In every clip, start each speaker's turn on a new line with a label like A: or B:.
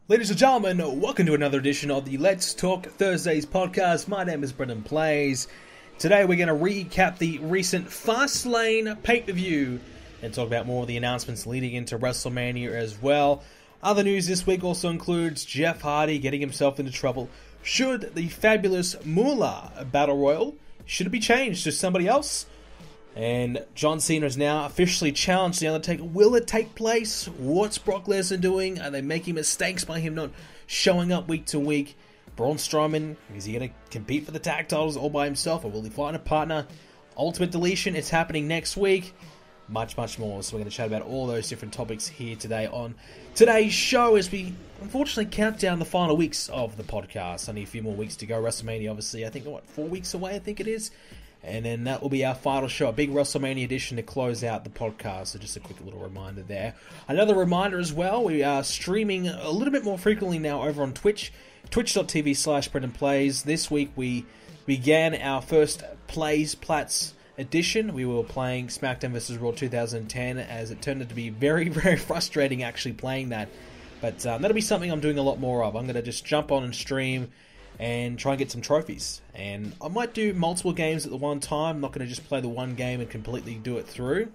A: Ladies and gentlemen, welcome to another edition of the Let's Talk Thursdays podcast. My name is Brendan Plays. Today we're going to recap the recent Fastlane pay-per-view and talk about more of the announcements leading into Wrestlemania as well. Other news this week also includes Jeff Hardy getting himself into trouble. Should the Fabulous Moolah Battle Royal, should it be changed to somebody else? And John Cena has now officially challenged The Undertaker. Will it take place? What's Brock Lesnar doing? Are they making mistakes by him not showing up week to week? Braun Strowman, is he going to compete for the tag titles all by himself, or will he find a partner? Ultimate Deletion, it's happening next week. Much more. So we're going to chat about all those different topics here today on today's show as we unfortunately count down the final weeks of the podcast. Only a few more weeks to go. WrestleMania, obviously, I think, 4 weeks away, I think it is. And then that will be our final show, a big WrestleMania edition to close out the podcast. So just a quick little reminder there. Another reminder as well, we are streaming a little bit more frequently now over on Twitch, twitch.tv/BrendanPlays. This week we began our first Plays Plats edition. We were playing Smackdown vs. Raw 2010, as it turned out to be very frustrating actually playing that. But that'll be something I'm doing a lot more of. I'm going to just jump on and stream and try and get some trophies. And I might do multiple games at the one time. I'm not going to just play the one game and completely do it through.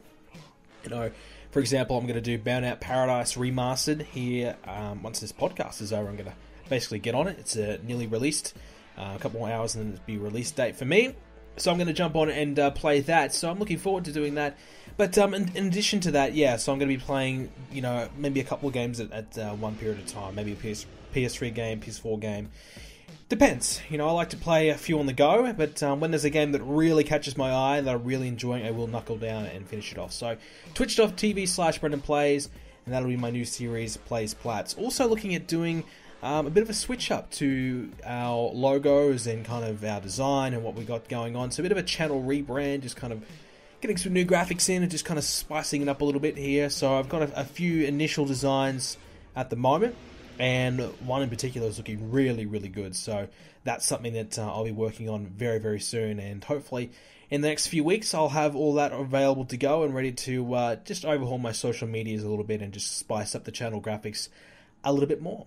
A: You know, for example, I'm going to do Burnout Paradise Remastered here. Once this podcast is over, I'm going to basically get on it. It's nearly released. A couple more hours and then it'll be release date for me. So I'm going to jump on and play that. So I'm looking forward to doing that. But in addition to that, yeah, so I'm going to be playing, you know, maybe a couple of games at one period of time. Maybe a PS3 game, PS4 game. Depends. You know, I like to play a few on the go, but when there's a game that really catches my eye, that I'm really enjoying, I will knuckle down and finish it off. So, twitch.tv/BrendanPlays, and that'll be my new series, Plays Plats. Also looking at doing a bit of a switch up to our logos and kind of our design and what we got going on. So a bit of a channel rebrand, just kind of getting some new graphics in and just kind of spicing it up a little bit here. So I've got a few initial designs at the moment, and one in particular is looking really good. So that's something that I'll be working on very soon, and hopefully in the next few weeks I'll have all that available to go and ready to just overhaul my social medias a little bit and just spice up the channel graphics a little bit more.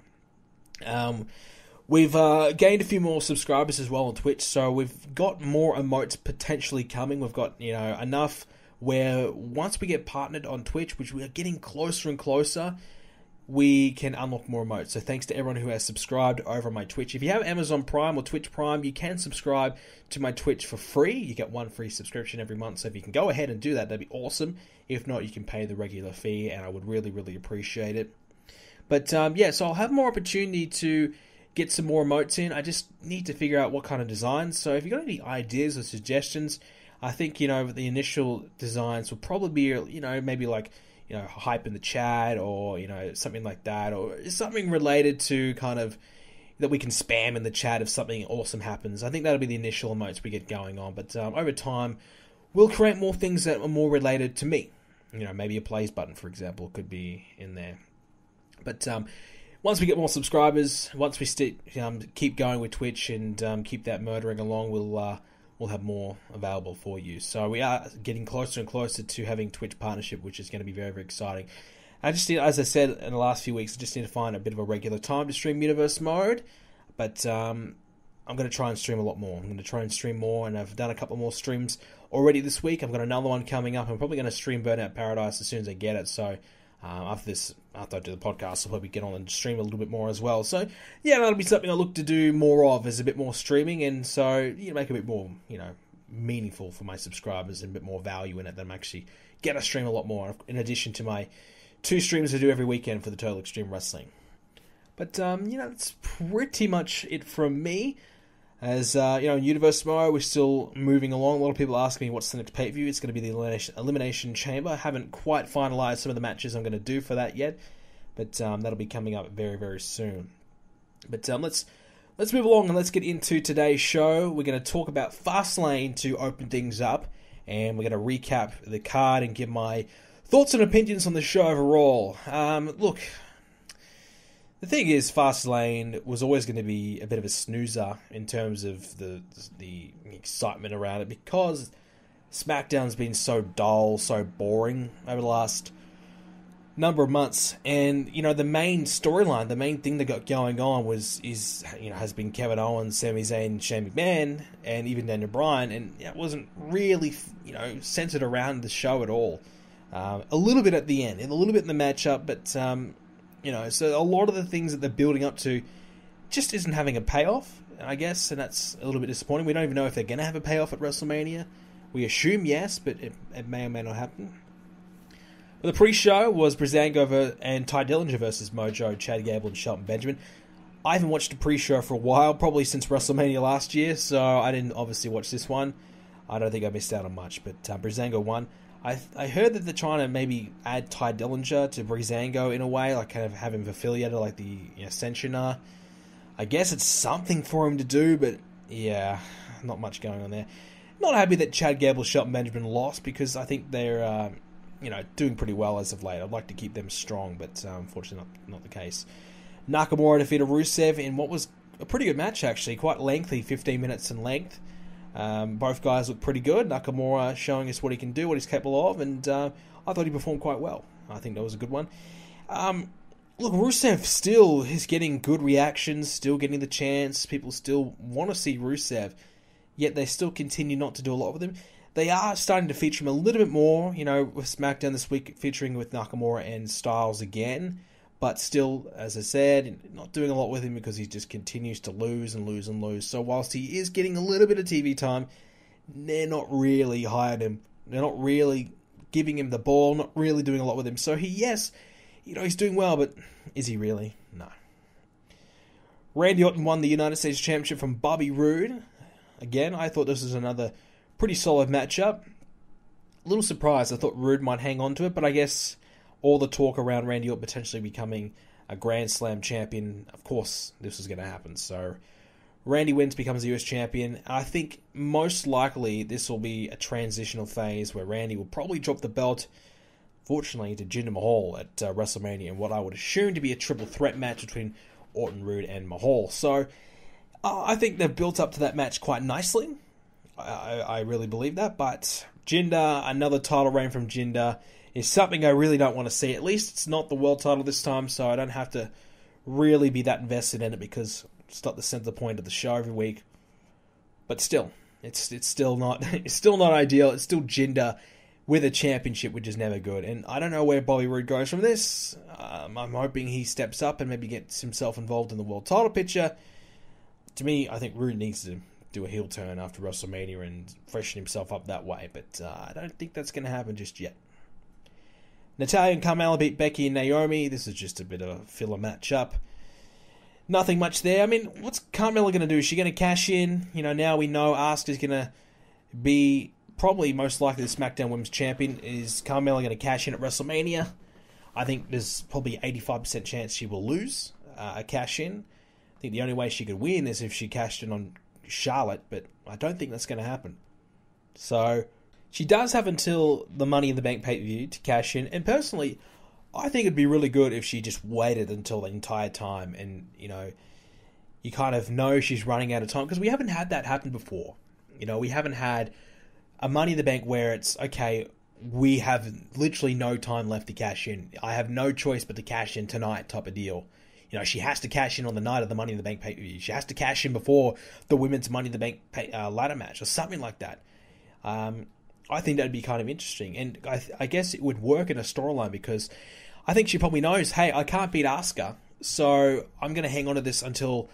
A: We've gained a few more subscribers as well on Twitch, so we've got more emotes potentially coming. We've got, you know, enough where once we get partnered on Twitch, which we are getting closer and closer, we can unlock more emotes. So thanks to everyone who has subscribed over on my Twitch. If you have Amazon Prime or Twitch Prime, you can subscribe to my Twitch for free. You get one free subscription every month. So if you can go ahead and do that, that'd be awesome. If not, you can pay the regular fee, and I would really appreciate it. But yeah, so I'll have more opportunity to get some more emotes in. I just need to figure out what kind of designs. So if you've got any ideas or suggestions, I think, you know, the initial designs will probably be, you know, maybe like, you know, hype in the chat, or, you know, something like that, or something related to kind of that we can spam in the chat if something awesome happens. I think that'll be the initial emotes we get going on, but over time we'll create more things that are more related to me. You know, maybe a plays button, for example, could be in there. But once we get more subscribers, once we keep going with Twitch and keep that murdering along, we'll have more available for you. So we are getting closer and closer to having Twitch partnership, which is going to be very exciting. I just need, as I said in the last few weeks, I just need to find a bit of a regular time to stream Universe Mode. But I'm going to try and stream a lot more. I'm going to try and stream more, and I've done a couple more streams already this week. I've got another one coming up. I'm probably going to stream Burnout Paradise as soon as I get it. So after I do the podcast, I'll probably get on and stream a little bit more as well. So yeah, that'll be something I look to do more of, is a bit more streaming, and so you make it a bit more, you know, meaningful for my subscribers and a bit more value in it, that I'm actually get to stream a lot more, in addition to my 2 streams I do every weekend for the Total Extreme Wrestling. But you know, that's pretty much it from me. As you know, in Universe Mode, we're still moving along. A lot of people ask me what's the next pay-per-view. It's going to be the Elimination Chamber. I haven't quite finalized some of the matches I'm going to do for that yet, but that'll be coming up very soon. But let's move along and let's get into today's show. We're going to talk about Fastlane to open things up, and we're going to recap the card and give my thoughts and opinions on the show overall. Look, the thing is, Fastlane was always going to be a bit of a snoozer in terms of the excitement around it, because Smackdown's been so dull, so boring over the last number of months, and the main storyline, the main thing that got going on has been Kevin Owens, Sami Zayn, Shane McMahon, and even Daniel Bryan, and it wasn't really centered around the show at all. A little bit at the end, and a little bit in the matchup, but so a lot of the things that they're building up to just isn't having a payoff, I guess, and that's a little bit disappointing. We don't even know if they're going to have a payoff at WrestleMania. We assume yes, but it may or may not happen. The pre-show was Breezango and Ty Dillinger versus Mojo, Chad Gable, and Shelton Benjamin. I haven't watched the pre-show for a while, probably since WrestleMania last year, so I didn't obviously watch this one. I don't think I missed out on much, but Breezango won. I heard that they're trying to maybe add Ty Dillinger to Breezango in a way, like kind of have him affiliated like the Ascension are. I guess it's something for him to do, but yeah, not much going on there. Not happy that Chad Gable, Shelton Benjamin lost, because I think they're doing pretty well as of late. I'd like to keep them strong, but unfortunately not the case. Nakamura defeated Rusev in what was a pretty good match, actually. Quite lengthy, 15 minutes in length. Both guys look pretty good. Nakamura showing us what he can do, what he's capable of, and I thought he performed quite well. I think that was a good one. Look, Rusev still is getting good reactions, still getting the chance. People still want to see Rusev, yet they still continue not to do a lot with him. They are starting to feature him a little bit more, with Smackdown this week featuring with Nakamura and Styles again. But still, as I said, not doing a lot with him because he just continues to lose and lose and lose. So whilst he is getting a little bit of TV time, they're not really hired him. They're not really giving him the ball, not really doing a lot with him. So he's doing well, but is he really? No. Randy Orton won the United States Championship from Bobby Roode. Again, I thought this was another pretty solid matchup. A little surprised. I thought Roode might hang on to it, but I guess all the talk around Randy Orton potentially becoming a Grand Slam champion, of course, this was going to happen. So Randy wins, becomes the US champion. I think most likely this will be a transitional phase where Randy will probably drop the belt, fortunately, to Jinder Mahal at WrestleMania, in what I would assume to be a triple threat match between Orton, Roode, and Mahal. So I think they've built up to that match quite nicely. I really believe that, but Jinder, another title reign from Jinder, is something I really don't want to see. At least it's not the world title this time, so I don't have to really be that invested in it because it's not the center point of the show every week. But still, it's still not ideal. It's still Jinder with a championship, which is never good. And I don't know where Bobby Roode goes from this. I'm hoping he steps up and maybe gets himself involved in the world title picture. To me, I think Roode needs to do a heel turn after WrestleMania and freshen himself up that way, but I don't think that's going to happen just yet. Natalya and Carmella beat Becky and Naomi. This is just a bit of a filler matchup. Nothing much there. I mean, what's Carmella going to do? Is she going to cash in? Now we know Asuka's going to be probably most likely the SmackDown Women's Champion. Is Carmella going to cash in at WrestleMania? I think there's probably 85% chance she will lose a cash in. I think the only way she could win is if she cashed in on Charlotte, but I don't think that's going to happen. So she does have until the Money in the Bank pay-per-view to cash in, and personally, I think it'd be really good if she just waited until the entire time, and you kind of know she's running out of time, because we haven't had that happen before. We haven't had a Money in the Bank where it's, okay, we have literally no time left to cash in. I have no choice but to cash in tonight type of deal. She has to cash in on the night of the Money in the Bank pay-per-view. She has to cash in before the women's Money in the Bank ladder match or something like that. I think that would be kind of interesting. And I guess it would work in a storyline because I think she probably knows, hey, I can't beat Asuka, so I'm going to hang on to this until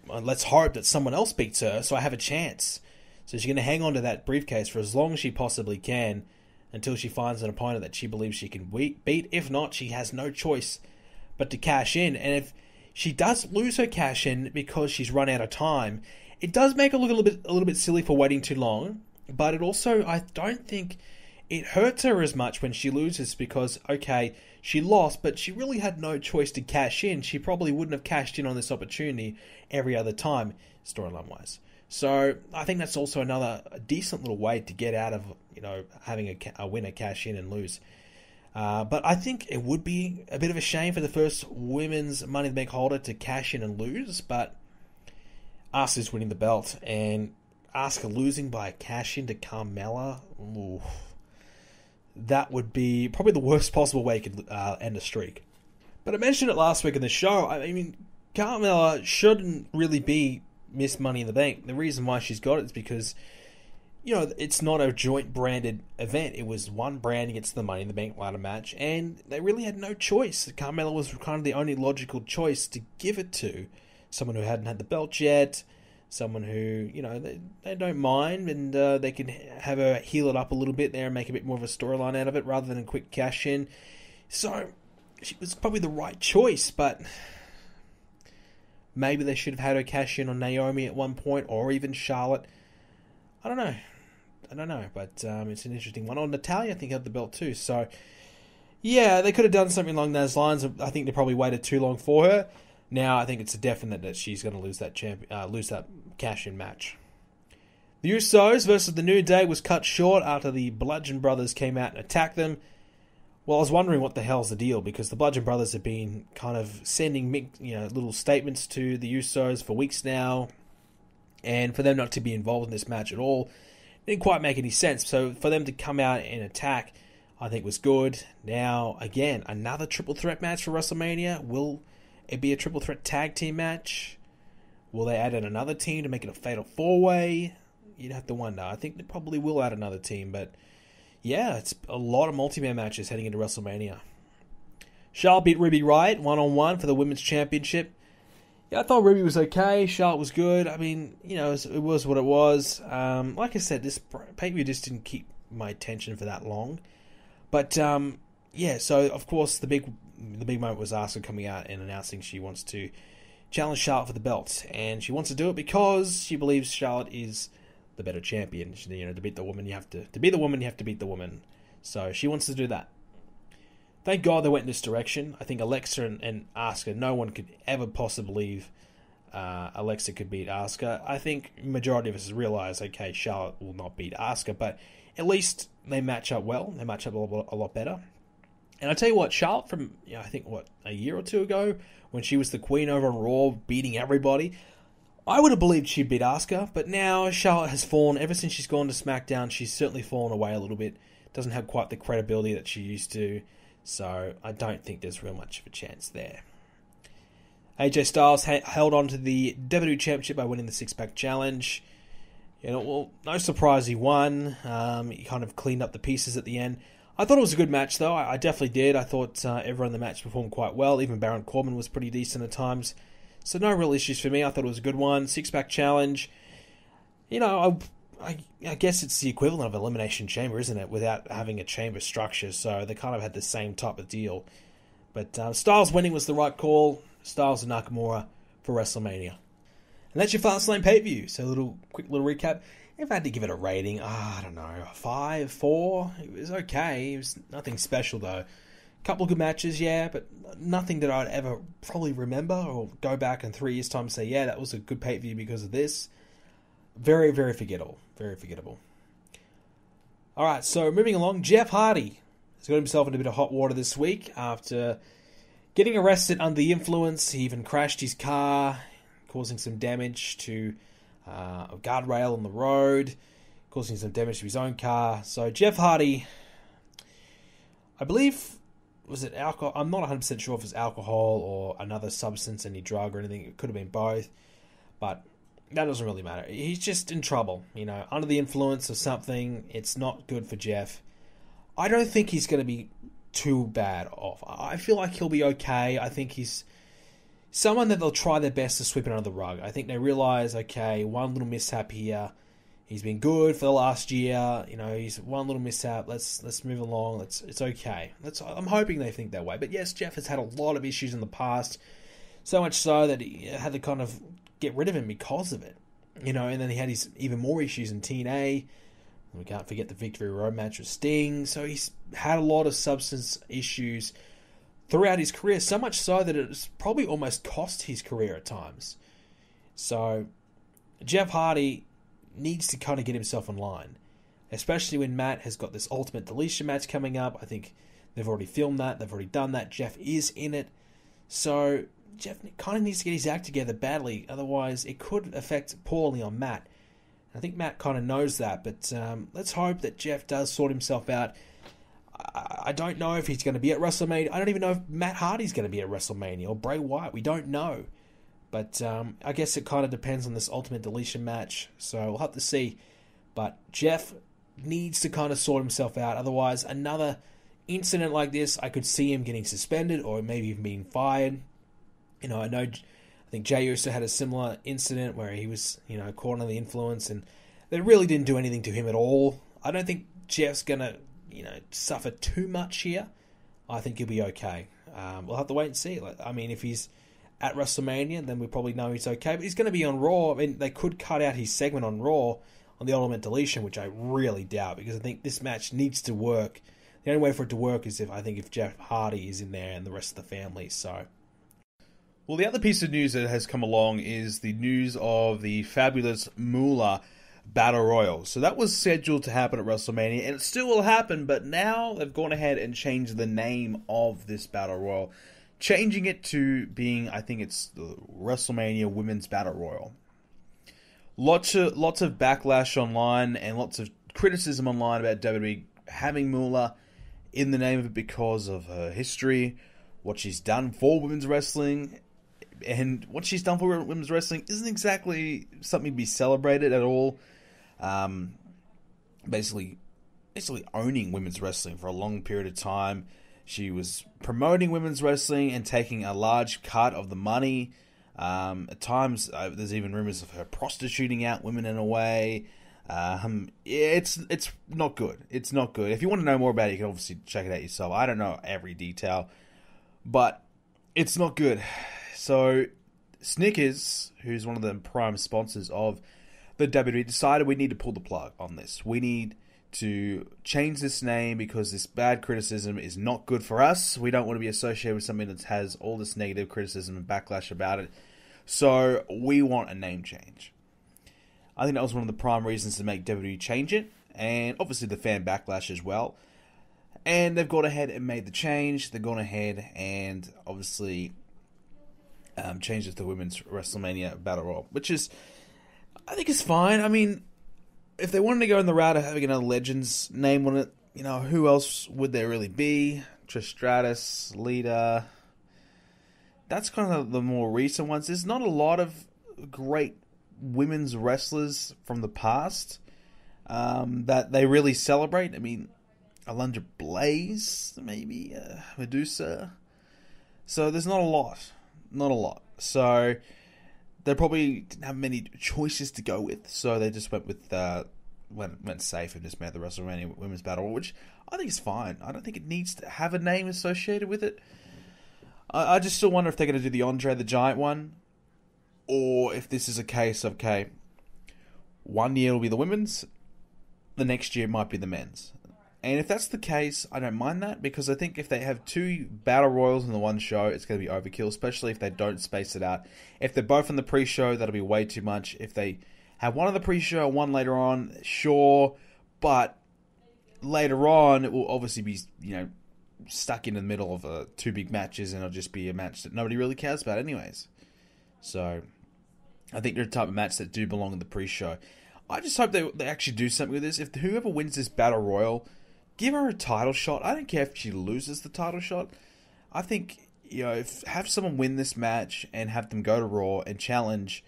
A: let's hope that someone else beats her so I have a chance. So she's going to hang on to that briefcase for as long as she possibly can until she finds an opponent that she believes she can beat. If not, she has no choice but to cash in. And if she does lose her cash in because she's run out of time, it does make her look a little bit silly for waiting too long. But it also, I don't think it hurts her as much when she loses because, okay, she lost, but she really had no choice to cash in. She probably wouldn't have cashed in on this opportunity every other time, storyline-wise. So I think that's also another decent little way to get out of, having a winner cash in and lose. But I think it would be a bit of a shame for the first women's Money in the Bank holder to cash in and lose, but Asuka's winning the belt, and Asuka losing by a cash in to Carmella, ooh, that would be probably the worst possible way you could end a streak. But I mentioned it last week in the show. I mean, Carmella shouldn't really be Miss Money in the Bank. The reason why she's got it is because, it's not a joint branded event. It was one brand against the Money in the Bank ladder match, and they really had no choice. Carmella was kind of the only logical choice to give it to. Someone who hadn't had the belt yet, someone who, they don't mind, and they can have her heal it up a little bit there and make a bit more of a storyline out of it rather than a quick cash in. So, she was probably the right choice, but maybe they should have had her cash in on Naomi at one point, or even Charlotte. I don't know, but it's an interesting one. Natalya, I think, had the belt too. So, yeah, they could have done something along those lines. I think they probably waited too long for her. Now, I think it's a definite that she's going to lose that cash-in match. The Usos versus the New Day was cut short after the Bludgeon Brothers came out and attacked them. Well, I was wondering what the hell's the deal, because the Bludgeon Brothers have been kind of sending little statements to the Usos for weeks now, and for them not to be involved in this match at all didn't quite make any sense. So for them to come out and attack, I think was good. Now, again, another triple threat match for WrestleMania. Will it be a triple threat tag team match? Will they add in another team to make it a fatal four-way? You'd have to wonder. I think they probably will add another team, but yeah, it's a lot of multi-man matches heading into WrestleMania. Charlotte beat Ruby Riott 1-on-1 for the Women's Championship. Yeah, I thought Ruby was okay. Charlotte was good. I mean, it was what it was. Like I said, this pay-per-view just didn't keep my attention for that long. But, yeah, so, of course, the big moment was Asuka coming out and announcing she wants to challenge Charlotte for the belt. And she wants to do it because she believes Charlotte is the better champion. To beat the woman, you have to be the woman, you have to beat the woman. So she wants to do that. Thank God they went in this direction. I think Alexa and Asuka, no one could ever possibly believe Alexa could beat Asuka. I think majority of us realize, okay, Charlotte will not beat Asuka, but at least they match up well. They match up a lot better. And I tell you what, Charlotte from, I think, a year or two ago, when she was the queen over on Raw, beating everybody, I would have believed she'd beat Asuka, but now Charlotte has fallen. Ever since she's gone to Smackdown, she's certainly fallen away a little bit. Doesn't have quite the credibility that she used to. So I don't think there's real much of a chance there. AJ Styles held on to the WWE Championship by winning the six-pack challenge. No surprise he won. He kind of cleaned up the pieces at the end. I thought it was a good match, though. I definitely did. I thought everyone in the match performed quite well. Even Baron Corbin was pretty decent at times. So no real issues for me. I thought it was a good one. Six-pack challenge. I guess it's the equivalent of Elimination Chamber, isn't it? Without having a chamber structure. So they kind of had the same type of deal. But Styles winning was the right call. Styles and Nakamura for WrestleMania. And that's your Fastlane pay-per-view. So quick little recap. If I had to give it a rating, I don't know, 5, 4. It was okay. It was nothing special, though. Couple of good matches, yeah, but nothing that I'd ever probably remember or go back in 3 years' time and say, yeah, that was a good pay-per-view because of this. Very, very forgettable. Very forgettable. Alright, so moving along, Jeff Hardy has got himself in a bit of hot water this week after getting arrested under the influence. He even crashed his car, causing some damage to a guardrail on the road, causing some damage to his own car. So Jeff Hardy, I believe, was it alcohol? I'm not 100% sure if it's alcohol or another substance, any drug or anything. It could have been both, but that doesn't really matter. He's just in trouble, under the influence of something. It's not good for Jeff. I don't think he's going to be too bad off. I feel like he'll be okay. I think he's someone that they'll try their best to sweep it under the rug. I think they realize, okay, one little mishap here. He's been good for the last year. He's one little mishap. Let's move along. It's okay. I'm hoping they think that way. But yes, Jeff has had a lot of issues in the past. So much so that he had to kind of get rid of him because of it. And then he had his even more issues in TNA. We can't forget the Victory Road match with Sting. So he's had a lot of substance issues throughout his career, so much so that it's probably almost cost his career at times. So Jeff Hardy needs to kind of get himself in line, especially when Matt has got this Ultimate Deletion match coming up. I think they've already filmed that. They've already done that. Jeff is in it. So Jeff kind of needs to get his act together badly, otherwise it could affect poorly on Matt. I think Matt kind of knows that, but let's hope that Jeff does sort himself out. I don't know if he's going to be at WrestleMania. I don't even know if Matt Hardy's going to be at WrestleMania or Bray Wyatt. We don't know. But I guess it kind of depends on this Ultimate Deletion match. So we'll have to see. But Jeff needs to kind of sort himself out. Otherwise, another incident like this, I could see him getting suspended or maybe even being fired. I think Jey Uso had a similar incident where he was, caught under the influence and they really didn't do anything to him at all. I don't think Jeff's going to, suffer too much here. I think he'll be okay. We'll have to wait and see. If he's at WrestleMania, then we probably know he's okay. But he's going to be on Raw. They could cut out his segment on Raw on the Ultimate Deletion, which I really doubt because I think this match needs to work. The only way for it to work is if Jeff Hardy is in there and the rest of the family. So,
B: well, the other piece of news that has come along is the news of the Fabulous Moolah Battle Royal. So that was scheduled to happen at WrestleMania, and it still will happen, but now they've gone ahead and changed the name of this Battle Royal, changing it to being, I think it's the WrestleMania Women's Battle Royal. Lots of backlash online and lots of criticism online about WWE having Moolah in the name of it because of her history, what she's done for women's wrestling, and what she's done for women's wrestling isn't exactly something to be celebrated at all. Basically owning women's wrestling for a long period of time. She was promoting women's wrestling and taking a large cut of the money. At times, there's even rumors of her prostituting out women in a way. It's not good. It's not good. If you want to know more about it, you can obviously check it out yourself. I don't know every detail, but it's not good. So, Snickers, who's one of the prime sponsors of the WWE, decided we need to pull the plug on this. We need to change this name because this bad criticism is not good for us. We don't want to be associated with something that has all this negative criticism and backlash about it. So, we want a name change. I think that was one of the prime reasons to make WWE change it, and obviously the fan backlash as well. And they've gone ahead and made the change. They've gone ahead and obviously changed it to Women's WrestleMania Battle Royal, which is, I think, is fine. If they wanted to go in the route of having another Legends name on it, who else would there really be? Trish Stratus, Lita. That's kind of the more recent ones. There's not a lot of great women's wrestlers from the past that they really celebrate. Alundra Blaze, maybe, Medusa. So there's not a lot. Not a lot. So they probably didn't have many choices to go with. So they just went with went safe and just made the WrestleMania Women's Battle, which I think is fine. I don't think it needs to have a name associated with it. I just still wonder if they're going to do the Andre the Giant one, or if this is a case of, okay, one year will be the women's, the next year might be the men's. And if that's the case, I don't mind that, because I think if they have two battle royals in the one show, it's going to be overkill, especially if they don't space it out. If they're both in the pre-show, that'll be way too much. If they have one in the pre-show, one later on, sure, but later on, it will obviously be, stuck in the middle of two big matches, and it'll just be a match that nobody really cares about anyways. So, I think they're the type of match that do belong in the pre-show. I just hope they actually do something with this. If whoever wins this battle royal, give her a title shot. I don't care if she loses the title shot. I think, have someone win this match and have them go to Raw and challenge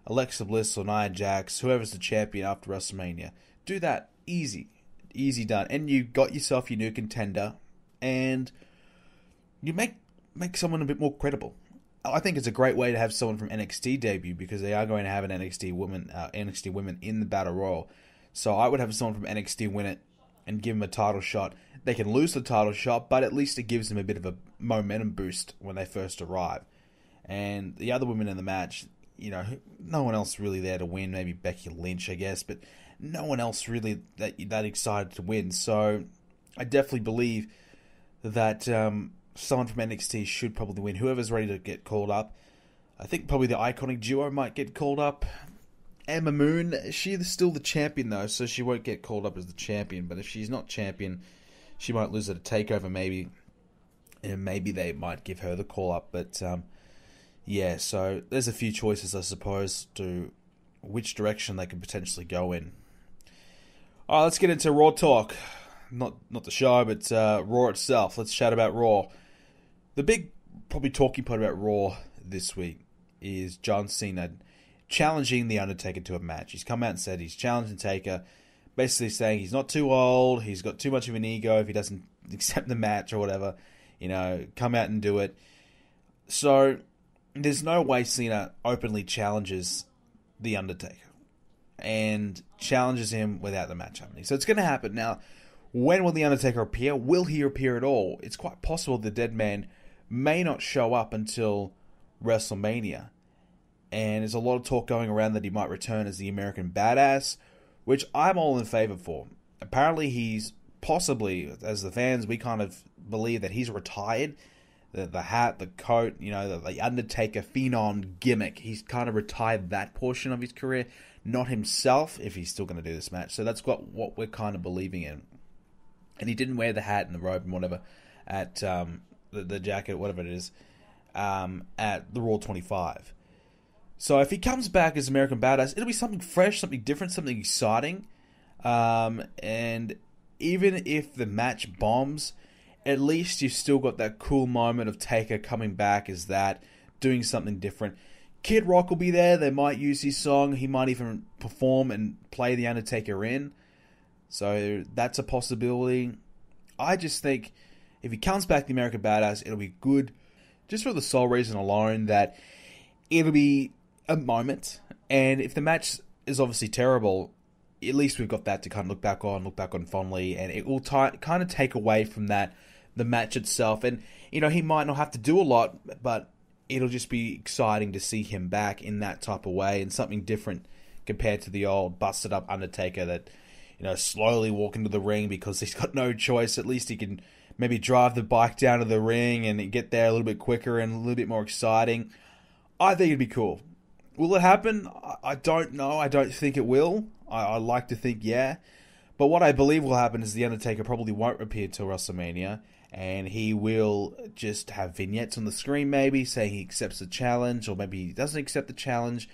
B: Alexa Bliss or Nia Jax, whoever's the champion after WrestleMania. Do that. Easy. Easy done. And you got yourself your new contender, and you make someone a bit more credible. I think it's a great way to have someone from NXT debut, because they are going to have an NXT women in the Battle Royal. So I would have someone from NXT win it and give them a title shot. They can lose the title shot, but at least it gives them a bit of a momentum boost when they first arrive. And the other women in the match, no one else really there to win. Maybe Becky Lynch, I guess, but no one else really that excited to win. So I definitely believe that someone from NXT should probably win. Whoever's ready to get called up. I think probably the Iconic Duo might get called up. Emma Moon, she's still the champion though, so she won't get called up as the champion. But if she's not champion, she might lose at a takeover maybe. And maybe they might give her the call up. But yeah, so there's a few choices, I suppose, to which direction they could potentially go in. Alright, let's get into Raw talk. not the show, but Raw itself. Let's chat about Raw. The big, probably talking point about Raw this week is John Cena challenging The Undertaker to a match. He's come out and said he's challenging Taker, basically saying he's not too old, he's got too much of an ego if he doesn't accept the match or whatever. Come out and do it. So, there's no way Cena openly challenges The Undertaker and challenges him without the match happening. So it's going to happen. Now, when will The Undertaker appear? Will he appear at all? It's quite possible the dead man may not show up until WrestleMania. And there's a lot of talk going around that he might return as the American Badass, which I'm all in favor for. Apparently he's possibly, as the fans, we kind of believe that he's retired. The hat, the coat, the Undertaker Phenom gimmick. He's kind of retired that portion of his career. Not himself, if he's still going to do this match. So that's what we're kind of believing in. And he didn't wear the hat and the robe and whatever at the jacket, whatever it is, at the Raw 25. So if he comes back as American Badass, it'll be something fresh, something different, something exciting. And even if the match bombs, at least you've still got that cool moment of Taker coming back as that, doing something different. Kid Rock will be there. They might use his song. He might even perform and play The Undertaker in. So that's a possibility. I just think if he comes back the American Badass, it'll be good just for the sole reason alone that it'll be a moment. And if the match is obviously terrible, at least we've got that to kind of look back on fondly. And it will kind of take away from that, the match itself. And, he might not have to do a lot, but it'll just be exciting to see him back in that type of way and something different compared to the old busted up Undertaker that, slowly walk into the ring because he's got no choice. At least he can maybe drive the bike down to the ring and get there a little bit quicker and a little bit more exciting. I think it'd be cool. Will it happen? I don't know. I don't think it will. I like to think yeah. But what I believe will happen is The Undertaker probably won't appear till WrestleMania. And he will just have vignettes on the screen maybe saying he accepts the challenge, or maybe he doesn't accept the challenge,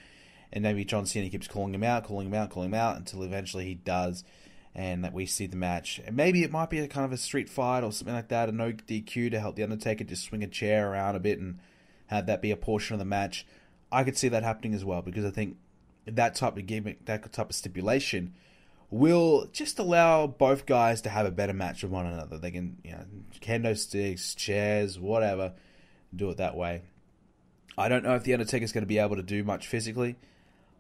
B: and maybe John Cena keeps calling him out until eventually he does, and that we see the match. And maybe it might be a kind of a street fight or something like that, a no DQ to help The Undertaker just swing a chair around a bit and have that be a portion of the match. I could see that happening as well, because I think that type of gimmick, that type of stipulation will just allow both guys to have a better match with one another. They can, kendo sticks, chairs, whatever, do it that way. I don't know if The Undertaker's going to be able to do much physically.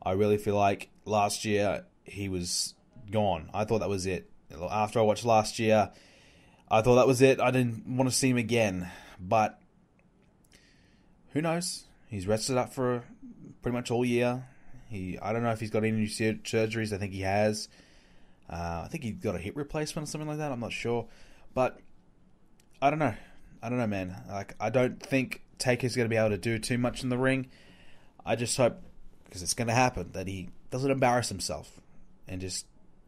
B: I really feel like last year he was gone. I thought that was it. After I watched last year, I thought that was it. I didn't want to see him again. But who knows? He's rested up for pretty much all year. I don't know if he's got any new surgeries. I think he has. I think he got a hip replacement or something like that. I'm not sure. But I don't know. Man. I don't think Taker's going to be able to do too much in the ring. I just hope, because it's going to happen, that he doesn't embarrass himself and just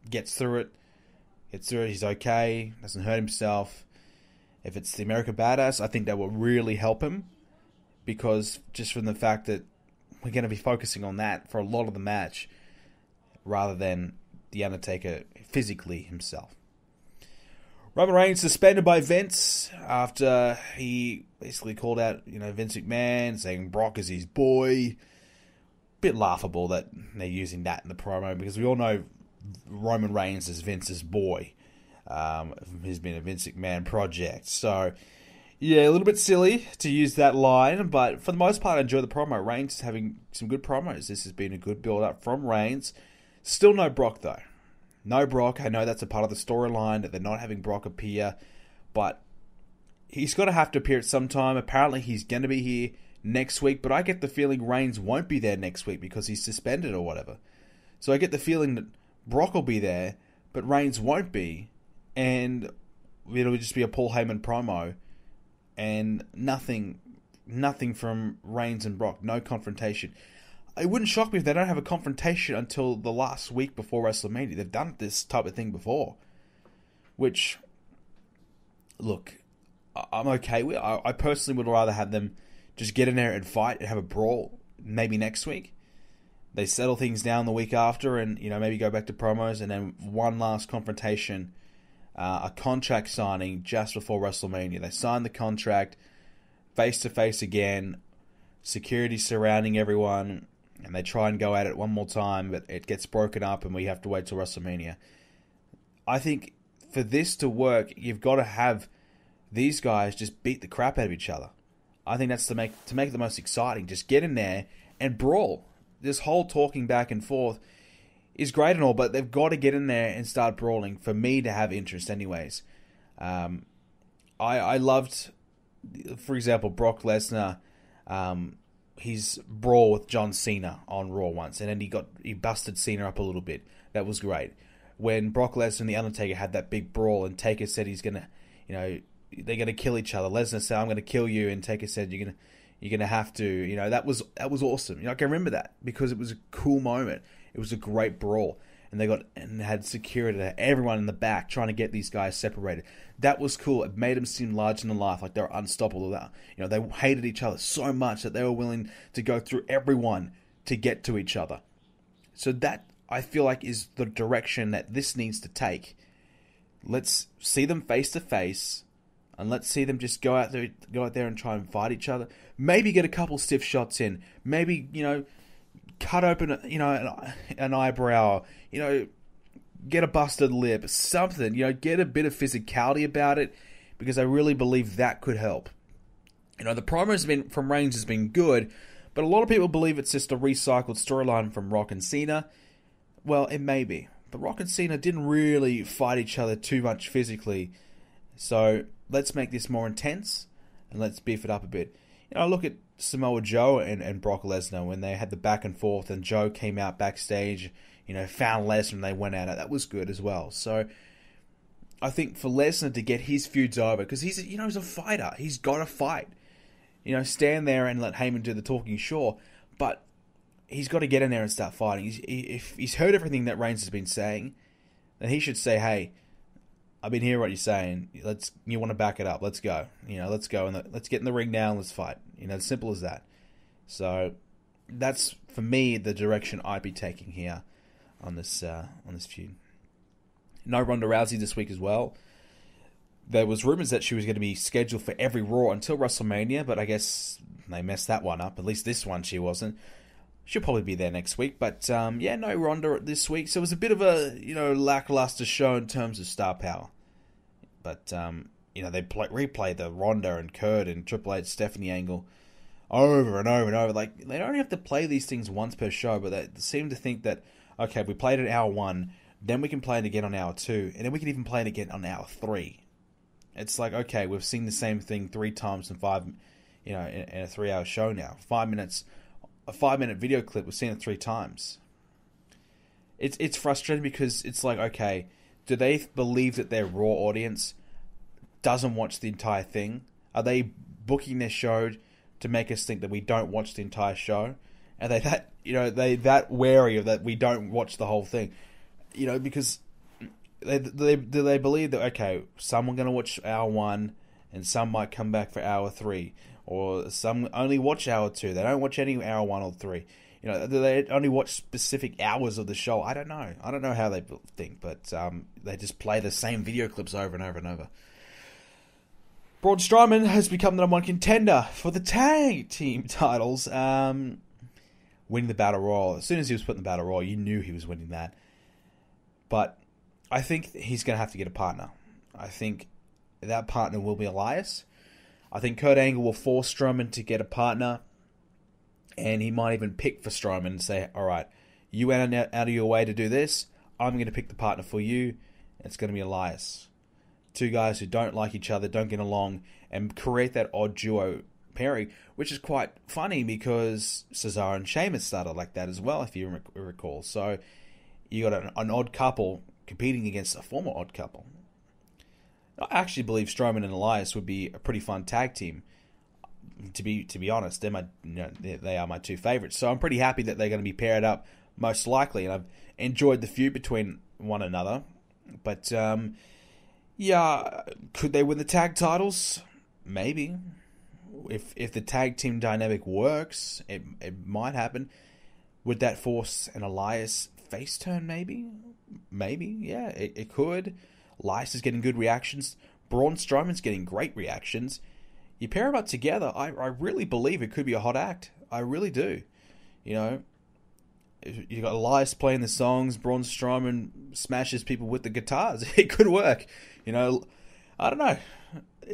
B: gets through it. He's okay. Doesn't hurt himself. If it's the American Badass, I think that will really help him, because just from the fact that we're going to be focusing on that for a lot of the match rather than The Undertaker physically himself. Roman Reigns suspended by Vince after he basically called out, Vince McMahon, saying Brock is his boy. Bit laughable that they're using that in the promo, because we all know Roman Reigns is Vince's boy. He's been a Vince McMahon project. So, yeah, a little bit silly to use that line, but for the most part, I enjoy the promo. Reigns is having some good promos. This has been a good build-up from Reigns. Still no Brock, though. No Brock. I know that's a part of the storyline, that they're not having Brock appear, but he's going to have to appear at some time. Apparently, he's going to be here next week, but I get the feeling Reigns won't be there next week because he's suspended or whatever. So I get the feeling that Brock will be there, but Reigns won't be, and it'll just be a Paul Heyman promo, and nothing from Reigns and Brock. No confrontation. It wouldn't shock me if they don't have a confrontation until the last week before WrestleMania. They've done this type of thing before. Which, look, I'm okay with. I personally would rather have them just get in there and fight and have a brawl maybe next week. They settle things down the week after and, maybe go back to promos and then one last confrontation a contract signing just before WrestleMania. They signed the contract face-to-face again, security surrounding everyone, and they try and go at it one more time, but it gets broken up and we have to wait till WrestleMania. I think for this to work, you've got to have these guys just beat the crap out of each other. I think that's to make it the most exciting. Just get in there and brawl. This whole talking back and forth is great and all, but they've got to get in there and start brawling for me to have interest anyways. I loved, for example, Brock Lesnar, his brawl with John Cena on Raw once, and then he busted Cena up a little bit. That was great. When Brock Lesnar and the Undertaker had that big brawl, and Taker said he's gonna, they're gonna kill each other. Lesnar said, "I'm gonna kill you," and Taker said, "You're gonna have to." That was awesome. I can remember that because it was a cool moment. It was a great brawl, and they had security, everyone in the back trying to get these guys separated. That was cool. It made them seem larger than life, like they were unstoppable. They hated each other so much that they were willing to go through everyone to get to each other. So that, I feel like, is the direction that this needs to take. Let's see them face to face, and let's see them just go out there and try and fight each other. Maybe get a couple stiff shots in. Maybe cut open an eyebrow. Get a busted lip. Something. Get a bit of physicality about it, because I really believe that could help. The promos from Reigns has been good, but a lot of people believe it's just a recycled storyline from Rock and Cena. Well, it may be. But Rock and Cena didn't really fight each other too much physically. So let's make this more intense and let's beef it up a bit. Look at Samoa Joe and Brock Lesnar when they had the back and forth, and Joe came out backstage, found Lesnar and they went at it. That was good as well. So I think for Lesnar to get his feuds over, because he's a fighter. He's got to fight. Stand there and let Heyman do the talking, sure. But he's got to get in there and start fighting. If he's heard everything that Reigns has been saying, then he should say, "Hey, I've been hearing what you're saying. You want to back it up? Let's go. Let's go and let's get in the ring now and let's fight." As simple as that. So that's, for me, the direction I'd be taking here on this feud. No Ronda Rousey this week as well. There was rumors that she was going to be scheduled for every Raw until WrestleMania, but I guess they messed that one up. At least this one she wasn't. She'll probably be there next week, but no Ronda this week. So it was a bit of a lackluster show in terms of star power. But they replay the Ronda and Kurt and Triple H Stephanie angle over and over and over. Like, they don't have to play these things once per show, but they seem to think that, okay, we played it hour 1, then we can play it again on hour 2, and then we can even play it again on hour 3. It's like, okay, we've seen the same thing 3 times in in a 3-hour show now. 5 minutes. A 5-minute video clip, we've seen it 3 times. It's frustrating because it's like, okay, do they believe that their Raw audience doesn't watch the entire thing? Are they booking their show to make us think that we don't watch the entire show? Are they that wary of that we don't watch the whole thing? Because do they believe that, okay, some are going to watch hour 1 and some might come back for hour 3? Or some only watch hour 2. They don't watch any hour 1 or 3. Do they only watch specific hours of the show? I don't know. I don't know how they think, but they just play the same video clips over and over and over. Braun Strowman has become the number 1 contender for the tag team titles, winning the Battle Royal. As soon as he was put in the Battle Royal, you knew he was winning that. But I think he's going to have to get a partner. I think that partner will be Elias. I think Kurt Angle will force Strowman to get a partner, and he might even pick for Strowman and say, all right, you went out of your way to do this, I'm going to pick the partner for you. It's going to be Elias. 2 guys who don't like each other, don't get along, and create that odd duo pairing, which is quite funny because Cesaro and Sheamus started like that as well, if you recall. So you got an odd couple competing against a former odd couple. I actually believe Strowman and Elias would be a pretty fun tag team. To be honest, they are my 2 favorites. So I'm pretty happy that they're going to be paired up, most likely, and I've enjoyed the feud between one another. But could they win the tag titles? Maybe. If the tag team dynamic works, it might happen. Would that force an Elias face turn? Maybe. Yeah, it could. Elias is getting good reactions. Braun Strowman's getting great reactions. You pair them up together, I really believe it could be a hot act. I really do. You know, you got Elias playing the songs, Braun Strowman smashes people with the guitars. It could work. You know, I don't know.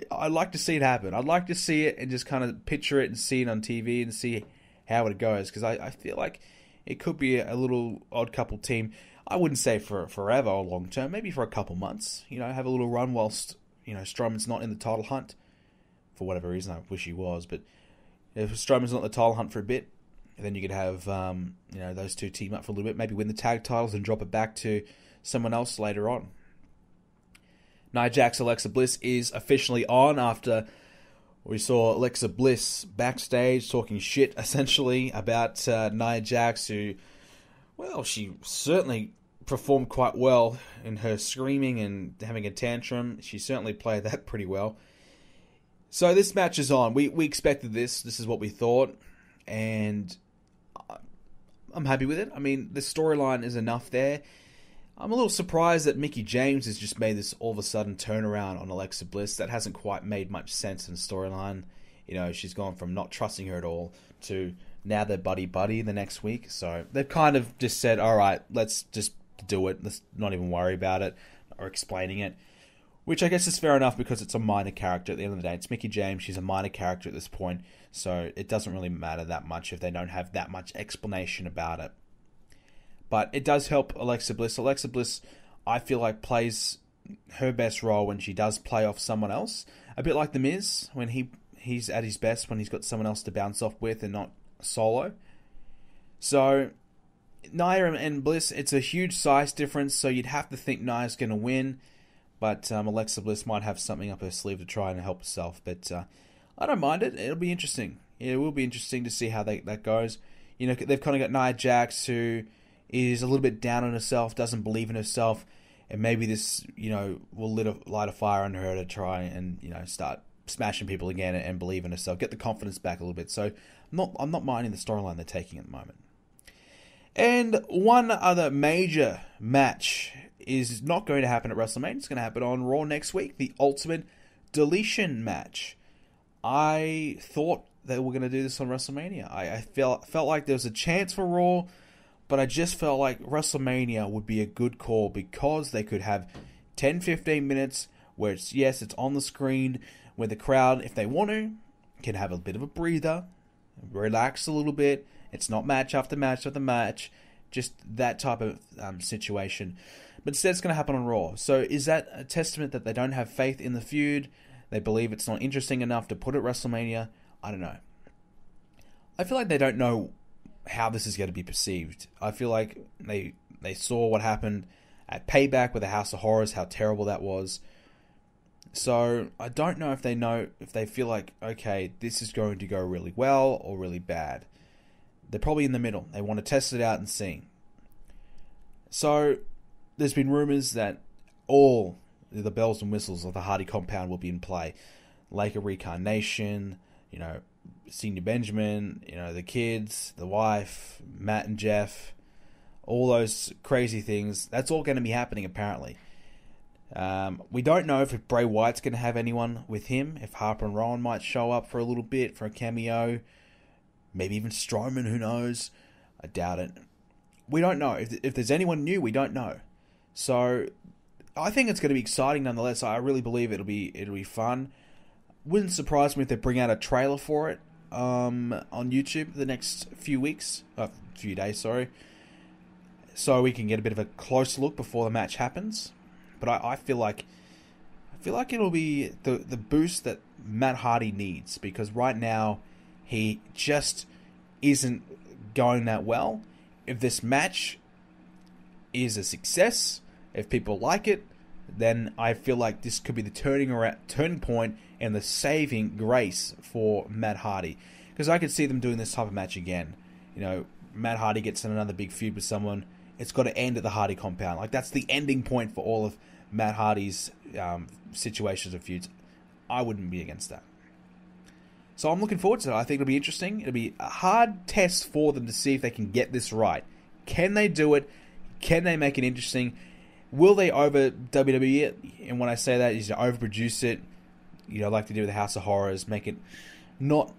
B: I'd like to see it happen. I'd like to see it and just kind of picture it and see it on TV and see how it goes. Because I feel like it could be a little odd couple team. I wouldn't say for forever or long term. Maybe for a couple months. You know, have a little run whilst, you know, Strowman's not in the title hunt. For whatever reason, I wish he was. But if Strowman's not in the title hunt for a bit, then you could have, you know, those two team up for a little bit. Maybe win the tag titles and drop it back to someone else later on. Nia Jax, Alexa Bliss is officially on after we saw Alexa Bliss backstage talking shit, essentially, about Nia Jax, who, well, she certainly performed quite well in her screaming and having a tantrum. She certainly played that pretty well. So this match is on. We expected this. This is what we thought. And I'm happy with it. I mean, the storyline is enough there. I'm a little surprised that Mickie James has just made this all of a sudden turnaround on Alexa Bliss. That hasn't quite made much sense in the storyline. You know, she's gone from not trusting her at all to now they're buddy-buddy the next week. So they've kind of just said, all right, let's just do it. Let's not even worry about it or explaining it. Which I guess is fair enough because it's a minor character at the end of the day. It's Mickie James. She's a minor character at this point. So it doesn't really matter that much if they don't have that much explanation about it. But it does help Alexa Bliss. Alexa Bliss, I feel like, plays her best role when she does play off someone else. A bit like The Miz, when he's at his best when he's got someone else to bounce off with and not solo. So Nia and Bliss, it's a huge size difference, so you'd have to think Nia's going to win. But Alexa Bliss might have something up her sleeve to try and help herself. But I don't mind it. It'll be interesting. It will be interesting to see how that goes. You know, they've kind of got Nia Jax, who is a little bit down on herself, doesn't believe in herself, and maybe this, you know, will light a fire under her to try and, you know, start smashing people again and believe in herself, get the confidence back a little bit. So I'm not minding the storyline they're taking at the moment. And one other major match is not going to happen at WrestleMania. It's going to happen on Raw next week, the Ultimate Deletion match. I thought they were going to do this on WrestleMania. I felt like there was a chance for Raw, but I just felt like WrestleMania would be a good call because they could have 10-15 minutes where it's on the screen, where the crowd, if they want to, can have a bit of a breather, relax a little bit. It's not match after match after match, just that type of situation. But instead it's going to happen on Raw. So is that a testament that they don't have faith in the feud? They believe it's not interesting enough to put at WrestleMania? I don't know. I feel like they don't know how this is going to be perceived. I feel like they saw what happened at Payback with the House of Horrors, how terrible that was. So I don't know if they feel like, okay, this is going to go really well or really bad. They're probably in the middle. They want to test it out and see. So there's been rumors that all the bells and whistles of the Hardy compound will be in play. Laker Reincarnation, you know, Senior Benjamin, you know, the kids, the wife, Matt and Jeff, all those crazy things. That's all going to be happening apparently. We don't know if Bray Wyatt's going to have anyone with him, if Harper and Rowan might show up for a little bit, for a cameo. Maybe even Strowman, who knows? I doubt it. We don't know. If there's anyone new, we don't know. So I think it's going to be exciting nonetheless. I really believe it'll be fun. Wouldn't surprise me if they bring out a trailer for it on YouTube the next few days, so we can get a bit of a close look before the match happens. But I feel like it'll be the boost that Matt Hardy needs, because right now he just isn't going that well. If this match is a success, if people like it, then I feel like this could be the turning point and the saving grace for Matt Hardy. Because I could see them doing this type of match again. You know, Matt Hardy gets in another big feud with someone. It's got to end at the Hardy compound. Like, that's the ending point for all of Matt Hardy's situations of feuds. I wouldn't be against that. So I'm looking forward to it. I think it'll be interesting. It'll be a hard test for them to see if they can get this right. Can they do it? Can they make it interesting? Will they over WWE it? And when I say that, is to overproduce it, like they did with the House of Horrors, make it not